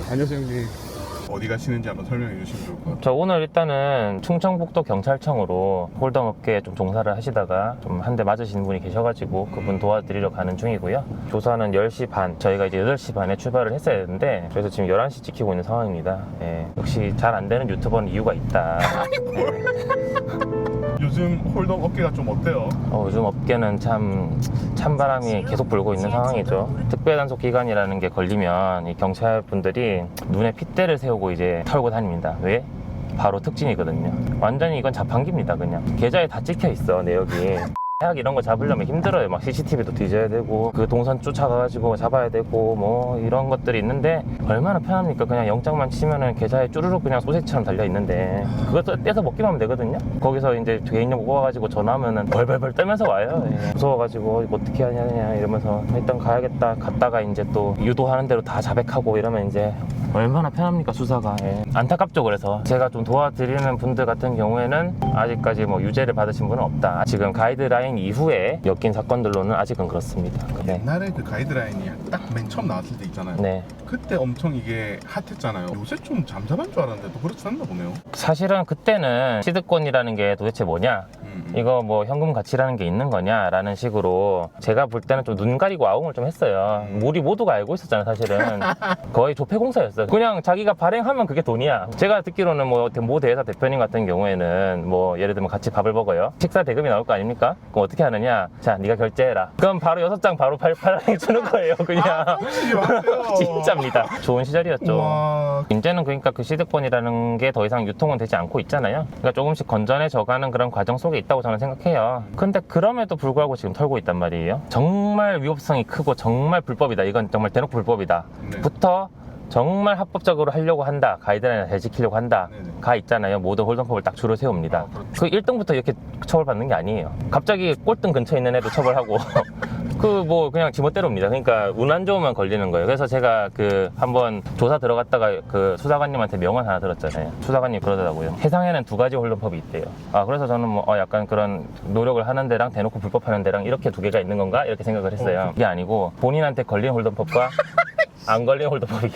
안녕하세요 형님. 어디 가시는지 한번 설명해 주시면 좋을 것 같아요. 저 오늘 일단은 충청북도 경찰청으로 홀덤업계에 좀 종사를 하시다가 좀 한 대 맞으신 분이 계셔가지고 그분 도와드리러 가는 중이고요. 조사는 10시 반, 저희가 이제 8시 반에 출발을 했어야 했는데 그래서 지금 11시 지키고 있는 상황입니다. 예. 역시 잘 안 되는 유튜버는 이유가 있다. 요즘 홀덤 업계가 좀 어때요? 요즘 업계는 참 찬바람이 계속 불고 있는 상황이죠. 특별단속 기간이라는 게 걸리면 이 경찰분들이 눈에 핏대를 세우고 이제 털고 다닙니다. 왜? 바로 특진이거든요. 완전히 이건 자판기입니다. 그냥 계좌에 다 찍혀 있어 내역이. 해악 이런 거 잡으려면 힘들어요. 막 CCTV도 뒤져야 되고 그 동선 쫓아가가지고 잡아야 되고 뭐 이런 것들이 있는데 얼마나 편합니까? 그냥 영장만 치면은 계좌에 쭈루룩 그냥 소세지처럼 달려 있는데 그것도 떼서 먹기만 하면 되거든요. 거기서 이제 개인용 뽑아가지고 전화하면은 벌벌벌 떨면서 와요. 예. 무서워가지고 이거 어떻게 하냐 이러면서 일단 가야겠다. 갔다가 이제 또 유도하는 대로 다 자백하고 이러면 이제 얼마나 편합니까 수사가. 예. 안타깝죠. 그래서 제가 좀 도와드리는 분들 같은 경우에는 아직까지 뭐 유죄를 받으신 분은 없다. 지금 가이드라인 이후에 엮인 사건들로는 아직은 그렇습니다. 네. 옛날에 그 가이드라인이 딱 맨 처음 나왔을 때 있잖아요. 네. 그때 엄청 이게 핫했잖아요. 요새 좀 잠잠한 줄 알았는데 또 그렇지 않나 보네요. 사실은 그때는 시드권이라는 게 도대체 뭐냐, 이거 뭐 현금 가치라는 게 있는 거냐 라는 식으로 제가 볼 때는 좀 눈 가리고 아웅을 좀 했어요. 우리 모두가 알고 있었잖아요. 사실은 거의 조폐공사였어요. 그냥 자기가 발행하면 그게 돈이야. 제가 듣기로는 뭐 모 대회사 대표님 같은 경우에는 뭐 예를 들면 같이 밥을 먹어요. 식사 대금이 나올 거 아닙니까? 그럼 어떻게 하느냐, 자 네가 결제해라. 그럼 바로 6장 바로 팔아내 주는 거예요. 그냥 진짜입니다. 좋은 시절이었죠. 와. 이제는 그러니까 그 시드권이라는 게 더 이상 유통은 되지 않고 있잖아요. 그러니까 조금씩 건전해져가는 그런 과정 속에 있다고 저는 생각해요. 근데 그럼에도 불구하고 지금 털고 있단 말이에요. 정말 위법성이 크고 정말 불법이다, 이건 정말 대놓고 불법이다 네. 부터 정말 합법적으로 하려고 한다, 가이드라인을 잘 지키려고 한다 네네. 가 있잖아요. 모든 홀덤법을 딱 줄을 세웁니다. 그렇죠. 그 1등부터 이렇게 처벌받는 게 아니에요. 갑자기 꼴등 근처에 있는 애도 처벌하고 그 뭐 그냥 지멋대로입니다. 그러니까 운 안 좋으면 걸리는 거예요. 그래서 제가 그 한번 조사 들어갔다가 그 수사관님한테 명언 하나 들었잖아요. 수사관님 그러더라고요. 세상에는 2가지 홀덤법이 있대요. 그래서 저는 뭐 약간 그런 노력을 하는 데랑 대놓고 불법하는 데랑 이렇게 2개가 있는 건가 이렇게 생각을 했어요. 그게 아니고 본인한테 걸린 홀덤법과 안 걸린 홀덤법이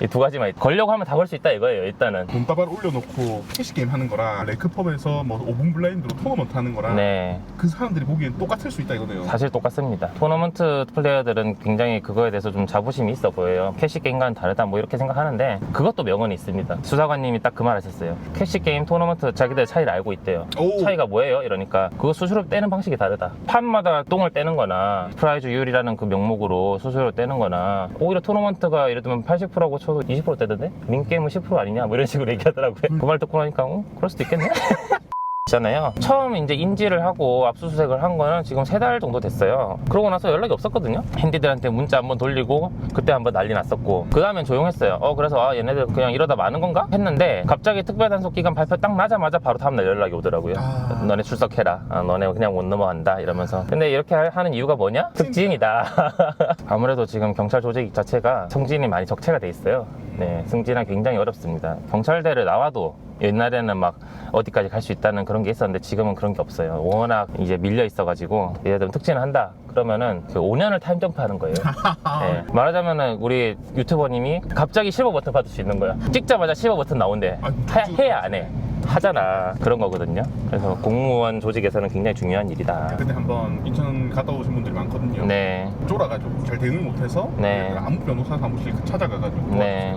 이 2가지만 걸려고 하면 다 걸 수 있다 이거예요. 일단은 돈다발 올려놓고 캐시게임 하는 거랑 레크펍에서 뭐 5분 블라인드로 토너먼트 하는 거랑 네, 그 사람들이 보기엔 똑같을 수 있다 이거네요. 사실 똑같습니다. 토너먼트 플레이어들은 굉장히 그거에 대해서 좀 자부심이 있어 보여요. 캐시게임과는 다르다 뭐 이렇게 생각하는데 그것도 명언이 있습니다. 수사관님이 딱 그 말 하셨어요. 캐시게임, 토너먼트 자기들 차이를 알고 있대요. 오. 차이가 뭐예요? 이러니까 그거 수수료 떼는 방식이 다르다. 판마다 똥을 떼는 거나 프라이즈율이라는 그 명목으로 수수료 떼는 거나 오히려 토너먼트가 예를 들면 80%라고 쳐도 20% 떼던데? 민게임은 10% 아니냐? 뭐 이런 식으로 얘기하더라고요. 그 말 듣고 나니까 그럴 수도 있겠네? 있잖아요. 처음 이제 인지를 하고 압수수색을 한 거는 지금 3달 정도 됐어요. 그러고 나서 연락이 없었거든요. 핸디들한테 문자 한번 돌리고 그때 한번 난리 났었고 그 다음엔 조용했어요. 그래서 얘네들 그냥 이러다 마는 건가? 했는데 갑자기 특별단속 기간 발표 딱 나자마자 바로 다음날 연락이 오더라고요. 너네 출석해라. 너네 그냥 못 넘어간다 이러면서. 근데 이렇게 하는 이유가 뭐냐? 특진이다. 아무래도 지금 경찰 조직 자체가 성진이 많이 적체가 돼 있어요. 네, 승진하기 굉장히 어렵습니다. 경찰대를 나와도 옛날에는 막 어디까지 갈 수 있다는 그런 게 있었는데 지금은 그런 게 없어요. 워낙 이제 밀려 있어가지고 예를 들면 특진을 한다 그러면은 그 5년을 타임점프 하는 거예요. 네. 말하자면은 우리 유튜버님이 갑자기 실버 버튼 받을 수 있는 거야. 찍자마자 실버 버튼 나온대. 해야 안 해? 하잖아. 그런 거거든요. 그래서 공무원 조직에서는 굉장히 중요한 일이다. 근데 한번 인천 갔다 오신 분들이 많거든요. 네. 쫄아가지고 잘 대응 못해서 네. 아무 변호사 사무실 찾아가가지고 네.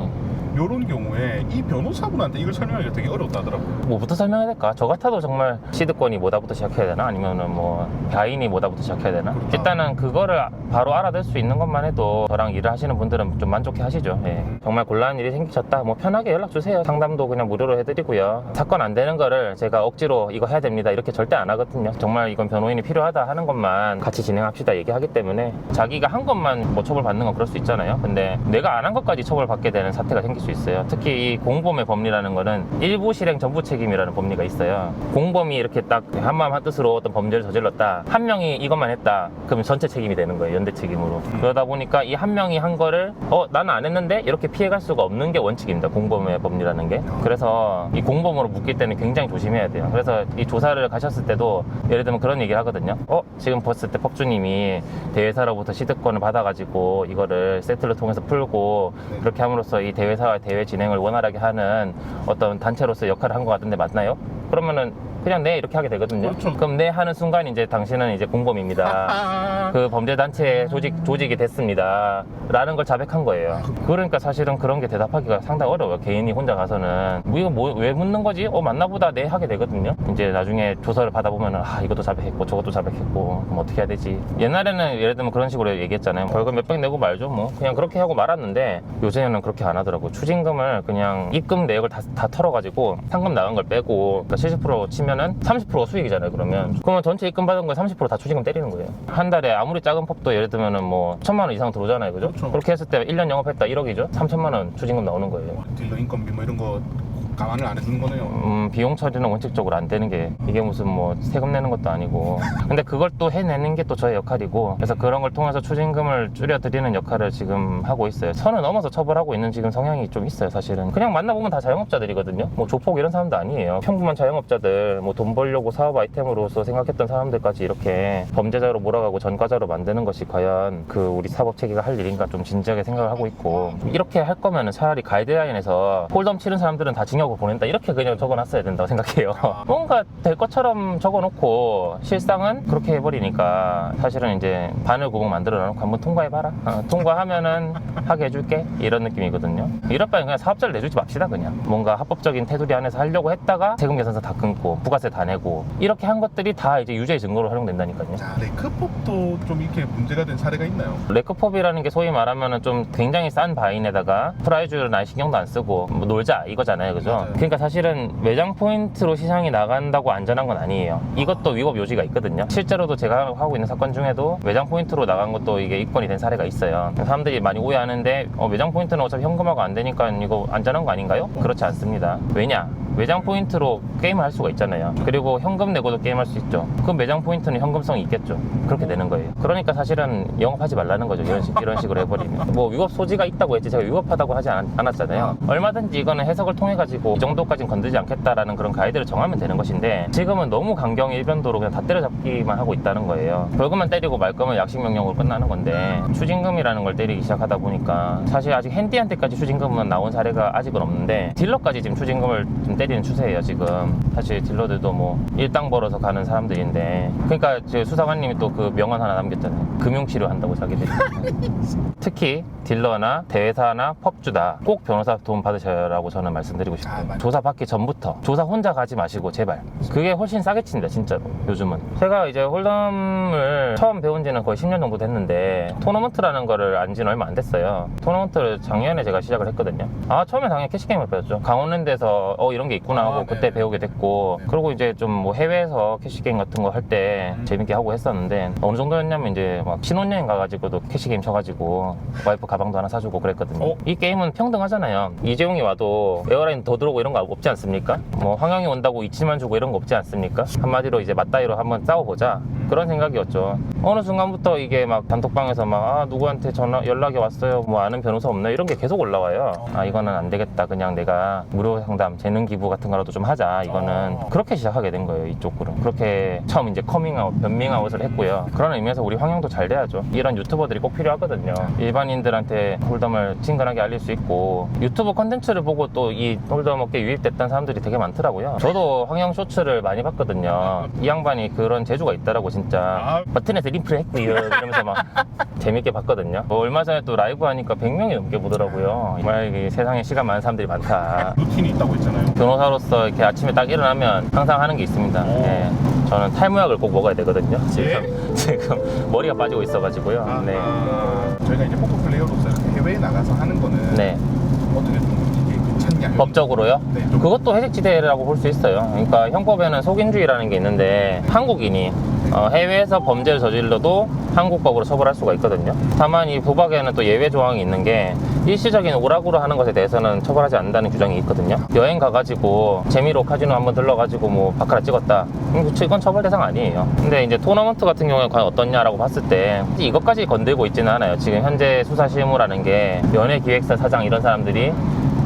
이런 경우에 이 변호사분한테 이걸 설명하기가 되게 어렵다더라고요. 뭐부터 설명해야 될까? 저 같아도 정말 시드권이 뭐다부터 시작해야 되나? 아니면은 뭐 가인이 뭐다부터 시작해야 되나? 일단은 그거를 바로 알아낼 수 있는 것만 해도 저랑 일을 하시는 분들은 좀 만족해 하시죠. 예. 정말 곤란한 일이 생기셨다 뭐 편하게 연락 주세요. 상담도 그냥 무료로 해드리고요. 사건 안 되는 거를 제가 억지로 이거 해야 됩니다 이렇게 절대 안 하거든요. 정말 이건 변호인이 필요하다 하는 것만 같이 진행합시다 얘기하기 때문에 자기가 한 것만 뭐 처벌받는 건 그럴 수 있잖아요. 근데 내가 안 한 것까지 처벌받게 되는 사태가 생길 수 있어요. 특히 이 공범의 법리라는 거는 일부 실행 전부 책임이라는 법리가 있어요. 공범이 이렇게 딱 한마음 한뜻으로 어떤 범죄를 저질렀다. 한 명이 이것만 했다. 그러면 전체 책임이 되는 거예요. 연대 책임으로. 그러다 보니까 이 한 명이 한 거를 나는 안 했는데 이렇게 피해갈 수가 없는 게 원칙입니다. 공범의 법리라는 게. 그래서 이 공범으로 묶일 때는 굉장히 조심해야 돼요. 그래서 이 조사를 가셨을 때도 예를 들면 그런 얘기를 하거든요. 지금 봤을 때 법주님이 대회사로부터 시드권을 받아가지고 이거를 세트를 통해서 풀고 그렇게 함으로써 이 대회사와 대회 진행을 원활하게 하는 어떤 단체로서 역할을 한 것 같은데 맞나요? 그러면은 그냥 네 이렇게 하게 되거든요. 그렇죠. 그럼 네 하는 순간 이제 당신은 이제 공범입니다. 그 범죄단체의 조직이 됐습니다. 라는 걸 자백한 거예요. 그러니까 사실은 그런 게 대답하기가 상당히 어려워요. 개인이 혼자 가서는. 이거 왜 묻는 거지? 맞나보다 네 하게 되거든요. 이제 나중에 조사를 받아보면은 이것도 자백했고 저것도 자백했고 그럼 어떻게 해야 되지? 옛날에는 예를 들면 그런 식으로 얘기했잖아요. 벌금 몇백 내고 말죠 뭐. 그냥 그렇게 하고 말았는데 요새는 그렇게 안 하더라고요. 추징금을 그냥 입금 내역을 다 털어가지고 상금 나간 걸 빼고 그러니까 70% 치면은 30%가 수익이잖아요. 그러면 전체 입금 받은 거에 30% 다 추징금 때리는 거예요. 한 달에 아무리 작은 법도 예를 들면은 뭐 1,000만 원 이상 들어오잖아요. 그죠? 그렇죠. 그렇게 했을 때 1년 영업했다 1억이죠. 3천만 원 추징금 나오는 거예요. 딜러 인건비 뭐 이런 거 감안을 안 해주는 거네요. 비용 처리는 원칙적으로 안 되는 게 이게 무슨 뭐 세금 내는 것도 아니고 근데 그걸 또 해내는 게 또 저의 역할이고 그래서 그런 걸 통해서 추징금을 줄여드리는 역할을 지금 하고 있어요. 선을 넘어서 처벌하고 있는 지금 성향이 좀 있어요. 사실은 그냥 만나보면 다 자영업자들이거든요. 뭐 조폭 이런 사람도 아니에요. 평범한 자영업자들 뭐 돈 벌려고 사업 아이템으로서 생각했던 사람들까지 이렇게 범죄자로 몰아가고 전과자로 만드는 것이 과연 그 우리 사법 체계가 할 일인가 좀 진지하게 생각을 하고 있고 이렇게 할 거면은 차라리 가이드라인에서 홀덤 치는 사람들은 다 징역을 보낸다 이렇게 그냥 적어놨어야 된다고 생각해요. 뭔가 될 것처럼 적어놓고 실상은 그렇게 해버리니까 사실은 이제 바늘구멍 만들어 놓고 한번 통과해봐라. 통과하면은 하게 해줄게 이런 느낌이거든요. 이럴 바엔 그냥 사업자를 내주지 맙시다. 그냥 뭔가 합법적인 테두리 안에서 하려고 했다가 세금 계산서 다 끊고 부가세 다 내고 이렇게 한 것들이 다 이제 유죄의 증거로 활용된다니까요. 자, 레크법도 좀 이렇게 문제가 된 사례가 있나요? 레크법이라는 게 소위 말하면은 좀 굉장히 싼 바인에다가 프라이즈는 아예 신경도 안 쓰고 뭐 놀자 이거잖아요. 그죠? 맞아요. 그러니까 사실은 매장 포인트로 시장이 나간다고 안전한 건 아니에요. 이것도 위법 요지가 있거든요. 실제로도 제가 하고 있는 사건 중에도 매장 포인트로 나간 것도 이게 입건이 된 사례가 있어요. 사람들이 많이 오해하는데 매장 포인트는 어차피 현금화가 안 되니까 이거 안전한 거 아닌가요? 그렇지 않습니다. 왜냐? 매장 포인트로 게임을 할 수가 있잖아요. 그리고 현금 내고도 게임할 수 있죠. 그럼 매장 포인트는 현금성이 있겠죠. 그렇게 되는 거예요. 그러니까 사실은 영업하지 말라는 거죠. 이런 식으로 해버리면. 뭐 위법 소지가 있다고 했지 제가 위법하다고 하지 않았잖아요. 얼마든지 이거는 해석을 통해 가지고 이 정도까지는 건들지 않겠다라는 그런 가이드를 정하면 되는 것인데 지금은 너무 강경 일변도로 그냥 다 때려잡기만 하고 있다는 거예요. 벌금만 때리고 말 거면 약식 명령으로 끝나는 건데 추징금이라는 걸 때리기 시작하다 보니까 사실 아직 핸디한테까지 추징금은 나온 사례가 아직은 없는데 딜러까지 지금 추징금을 좀 때리는 추세예요. 지금 사실 딜러들도 뭐 일당 벌어서 가는 사람들인데 그러니까 제 수사관님이 또 그 명언 하나 남겼잖아요. 금융치료 한다고 자기들이. 특히 딜러나 대회사나 펍주다 꼭 변호사 도움 받으셔라고 저는 말씀드리고 싶어요. 조사 받기 전부터 조사 혼자 가지 마시고 제발. 그게 훨씬 싸게 친다 진짜로 요즘은. 제가 이제 홀덤을 처음 배운 지는 거의 10년 정도 됐는데 토너먼트라는 거를 안 지는 얼마 안 됐어요. 토너먼트를 작년에 제가 시작을 했거든요. 처음에 당연히 캐시게임을 배웠죠. 강원랜드에서 이런 게 있구나 하고 그때 배우게 됐고 그리고 이제 좀 뭐 해외에서 캐시게임 같은 거 할 때 재밌게 하고 했었는데 어느 정도였냐면 이제 막 신혼여행 가가지고도 캐시게임 쳐가지고 와이프 가방도 하나 사주고 그랬거든요. 이 게임은 평등하잖아요. 이재용이 와도 에어라인 더 들어오고 이런 거 없지 않습니까? 뭐 황영이 온다고 이치만 주고 이런 거 없지 않습니까? 한마디로 이제 맞다이로 한번 싸워보자 그런 생각이었죠. 어느 순간부터 이게 막 단톡방에서 막 누구한테 연락이 왔어요 뭐 아는 변호사 없나요? 이런 게 계속 올라와요. 이거는 안 되겠다. 그냥 내가 무료 상담 재능 기부 같은 거라도 좀 하자. 이거는 그렇게 시작하게 된 거예요. 이쪽으로 그렇게 처음 이제 커밍아웃 변밍아웃을 했고요. 그런 의미에서 우리 황영도 잘 돼야죠. 이런 유튜버들이 꼭 필요하거든요. 일반인들한테 홀덤을 친근하게 알릴 수 있고 유튜브 컨텐츠를 보고 또 이 홀덤 업계에 유입됐던 사람들이 되게 많더라고요. 저도 황영 쇼츠를 많이 봤거든요. 이 양반이 그런 재주가 있더라고 진짜. 버튼에서 림프를 했고 이러면서 막 재밌게 봤거든요. 얼마 전에 또 라이브 하니까 100명이 넘게 보더라고요. 정말 세상에 시간 많은 사람들이 많다. 루틴이 있다고 했잖아요. 변호사로서 이렇게 아침에 딱 일어나면 항상 하는 게 있습니다. 네. 저는 탈모약을 꼭 먹어야 되거든요. 지금 머리가 빠지고 있어가지고요. 네. 저희가 이제 포커 플레이어로서 해외에 나가서 하는 거는 네. 어떻게 좀 이게 괜찮냐? 법적으로요? 네, 좀. 그것도 회색지대라고 볼 수 있어요. 그러니까 형법에는 속인주의라는 게 있는데 한국인이 해외에서 범죄를 저질러도 한국법으로 처벌할 수가 있거든요. 다만 이 도박에는 또 예외 조항이 있는 게 일시적인 오락으로 하는 것에 대해서는 처벌하지 않는다는 규정이 있거든요. 여행 가가지고 재미로 카지노 한번 들러가지고 뭐 바카라 찍었다, 이건 처벌 대상 아니에요. 근데 이제 토너먼트 같은 경우에 과연 어떻냐라고 봤을 때 이것까지 건들고 있지는 않아요. 지금 현재 수사 실무라는 게 연예기획사 사장 이런 사람들이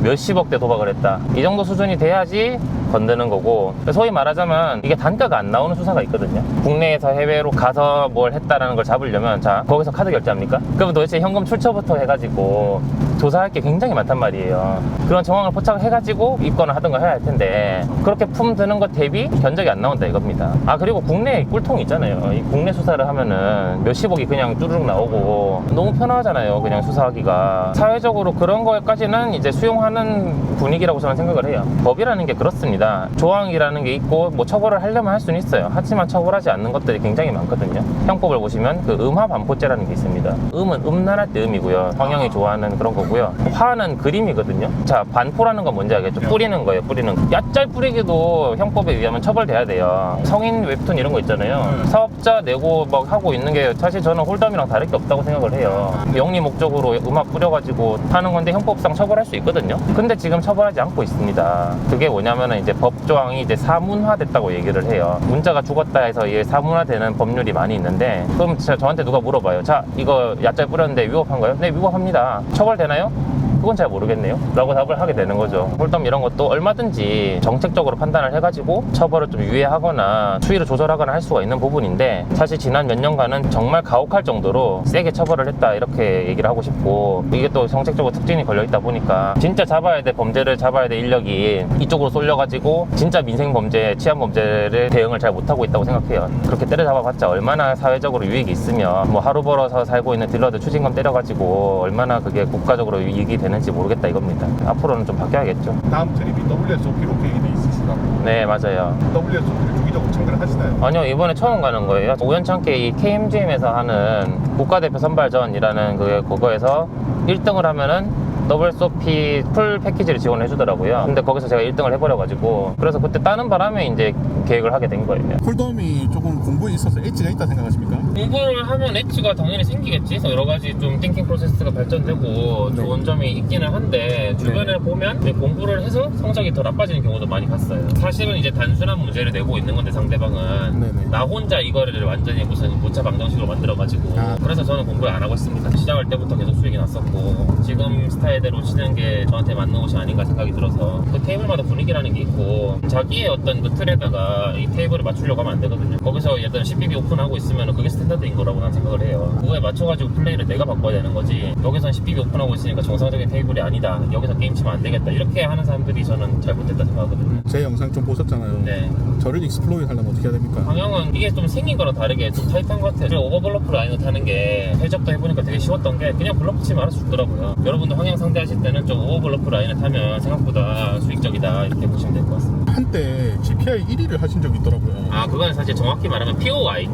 몇십억대 도박을 했다, 이 정도 수준이 돼야지 건드는 거고, 소위 말하자면 이게 단가가 안 나오는 수사가 있거든요. 국내에서 해외로 가서 뭘 했다라는 걸 잡으려면 자, 거기서 카드 결제합니까? 그러면 도대체 현금 출처부터 해가지고 조사할 게 굉장히 많단 말이에요. 그런 정황을 포착해가지고 입건을 하든가 해야 할 텐데 그렇게 품 드는 것 대비 견적이 안 나온다 이겁니다. 아, 그리고 국내에 꿀통이 있잖아요. 이 국내 수사를 하면은 몇십억이 그냥 쭈르륵 나오고 너무 편하잖아요, 그냥 수사하기가. 사회적으로 그런 거까지는 이제 수용하는 분위기라고 저는 생각을 해요. 법이라는 게 그렇습니다. 조항이라는 게 있고 뭐 처벌을 하려면 할 수는 있어요. 하지만 처벌하지 않는 것들이 굉장히 많거든요. 형법을 보시면 그 음화반포죄라는 게 있습니다. 음은 음란할 때 음이고요, 황영이 좋아하는 그런 거고요. 화는 그림이거든요. 자, 반포라는 건 뭔지 알겠죠? 뿌리는 거예요, 뿌리는 거. 얕잘 뿌리기도 형법에 의하면 처벌돼야 돼요. 성인 웹툰 이런 거 있잖아요. 사업자 내고 막 하고 있는 게 사실 저는 홀덤이랑 다를 게 없다고 생각을 해요. 영리 목적으로 음악 뿌려가지고 하는 건데 형법상 처벌할 수 있거든요. 근데 지금 처벌하지 않고 있습니다. 그게 뭐냐면은 이제 법조항이 이제 사문화됐다고 얘기를 해요. 문자가 죽었다 해서 이게 사문화되는 법률이 많이 있는데, 그럼 저한테 누가 물어봐요. 자, 이거 얕잘 뿌렸는데 위법한가요? 네, 위법합니다. 처벌되나요? 그건 잘 모르겠네요 라고 답을 하게 되는 거죠. 홀덤 이런 것도 얼마든지 정책적으로 판단을 해가지고 처벌을 좀 유예하거나 추이를 조절하거나 할 수가 있는 부분인데, 사실 지난 몇 년간은 정말 가혹할 정도로 세게 처벌을 했다 이렇게 얘기를 하고 싶고, 이게 또 정책적으로 특징이 걸려 있다 보니까 진짜 잡아야 돼, 범죄를 잡아야 돼 인력이 이쪽으로 쏠려가지고 진짜 민생범죄, 치안범죄를 대응을 잘 못하고 있다고 생각해요. 그렇게 때려잡아봤자 얼마나 사회적으로 유익이 있으며, 뭐 하루 벌어서 살고 있는 딜러들 추징금 때려가지고 얼마나 그게 국가적으로 이익이 되는지 모르겠다 이겁니다. 앞으로는 좀 바뀌어야겠죠. 다음 트립이 WSOP로 계획이 돼 있으시다고. 네, 맞아요. WSOP를 주기적으로 참가를 하시나요? 아니요, 이번에 처음 가는 거예요. 우연찮게 이 KMGM에서 하는 국가대표 선발전이라는 그거에서 1등을 하면은 WSOP 풀 패키지를 지원해 주더라고요. 근데 거기서 제가 1등을 해버려가지고, 그래서 그때 따는 바람에 이제 계획을 하게 된 거예요. 홀덤이 조금 공부에 있어서 엣지가 있다 생각하십니까? 공부를 하면 엣지가 당연히 생기겠지. 그래서 여러 가지 좀 띵킹 프로세스가 발전되고 좋은 점이 있기는 한데, 주변에 보면 공부를 해서 성적이 더 나빠지는 경우도 많이 봤어요. 사실은 이제 단순한 문제를 내고 있는 건데 상대방은 네네. 나 혼자 이거를 완전히 무슨 모차 방정식으로 만들어가지고, 그래서 저는 공부를 안 하고 있습니다. 시작할 때부터 계속 수익이 났었고, 지금 스타일대로 치는 게 저한테 맞는 옷이 아닌가 생각이 들어서, 그 테이블마다 분위기라는 게 있고 자기의 어떤 그 틀에다가 이 테이블을 맞추려고 하면 안 되거든요. 거기서 어떤 CBB 오픈하고 있으면 그게 스탠다드인 거라고 난 생각을 해요. 그거에 맞춰가지고 플레이를 내가 바꿔야 되는 거지, 여기선 CBB 오픈하고 있으니까 정상적인 테이블이 아니다, 여기서 게임 치면 안 되겠다, 이렇게 하는 사람들이 저는 잘못됐다 생각하거든요. 제 영상 좀 보셨잖아요. 네. 저를 익스플로이 하려면 어떻게 해야 됩니까? 방향은 이게 좀 생긴 거랑 다르게 좀 타이트한 것 같아요. 오버블러프 라인을 타는 게 해적도 해보니까 되게 쉬웠던 게 그냥 블러프 치면 알아서 죽더라고요. 여러분도 황양 상대하실 때는 좀 오버블러프 라인을 타면 생각보다 수익적이다 이렇게 보시면 될 것 같습니다. 한때 GPI 1위를 하신 적이 있더라고요. 아, 그건 사실 정확히 말하면 POI.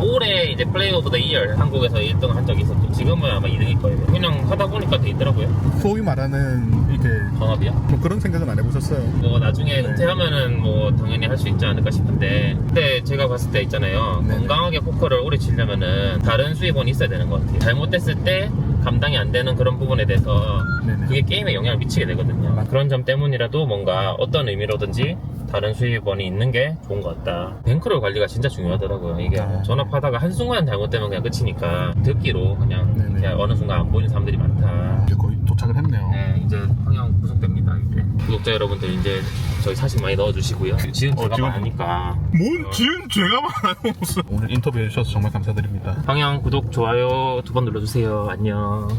올해 이제 플레이 오브 더 이어 한국에서 1등을 한 적이 있었고, 지금은 아마 2등일 거예요. 그냥 하다 보니까 돼 있더라고요. 소위 말하는 이게 전업이요? 뭐 그런 생각은 안 해보셨어요? 뭐 나중에 은퇴하면은 뭐 당연히 할 수 있지 않을까 싶은데, 근데 제가 봤을 때 있잖아요. 네네. 건강하게 포커를 오래 치려면은 다른 수입원이 있어야 되는 것 같아요. 잘못됐을 때 감당이 안 되는 그런 부분에 대해서 네네. 그게 게임에 영향을 미치게 되거든요. 그런 점 때문이라도 뭔가 어떤 의미로든지 다른 수입원이 있는 게 좋은 것 같다. 뱅크롤 관리가 진짜 중요하더라고요. 이게 전업하다가 한순간 잘못되면 그냥 끝이니까 듣기로 그냥 이렇게 어느 순간 안 보이는 사람들이 많다. 이제 거의 도착을 했네요. 네, 이제 황양 구성됩니다. 이제 구독자 여러분들 이제 저희 사진 많이 넣어주시고요. 지금 제가 지금 많으니까. 뭔 지금 제가 많아요 무슨. 오늘 인터뷰 해주셔서 정말 감사드립니다. 황양 구독, 좋아요 2번 눌러주세요. 안녕.